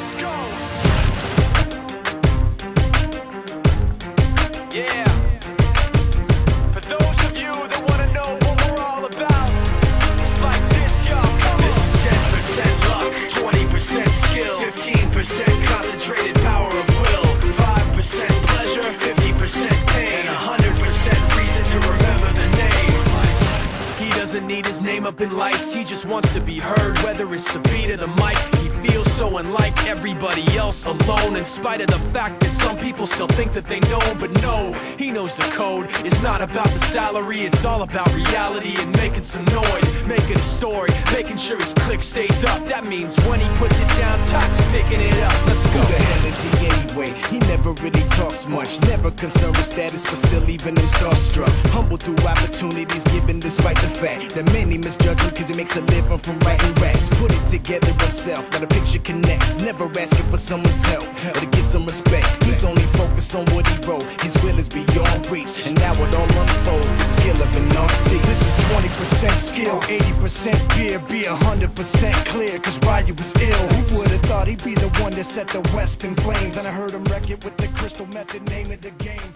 Let's go. Yeah. For those of you that want to know what we're all about, it's like this, y'all. This is 10% luck, 20% skill, 15% concentrated power of will, 5% pleasure, 50% pain, and 100% reason to remember the name. He doesn't need his name up in lights, he just wants to be heard, whether it's the beat or the mic. He feels so unlike everybody else, alone, in spite of the fact that some people still think that they know. But no, he knows the code. It's not about the salary, it's all about reality and making some noise, making a story, making sure his click stays up. That means when he puts it down, Tox picking it up. Let's go. Who the hell is he anyway? He never really talks much, never concerned with status, but still even him starstruck. Humble through opportunities given despite the fact that many misjudge him cause he makes a living from writing raps. Put it together himself, now the picture connects, never asking for someone's help or to get some respect. He's only focused on what he wrote, his will is beyond reach, and now it all unfolds, the skill of an artist. This is 20% skill, 80% fear, be 100% clear, cause Ryu was ill. Who would've thought he'd be the one that set the West in flames? And I heard him wreck it with the crystal method, name of the game.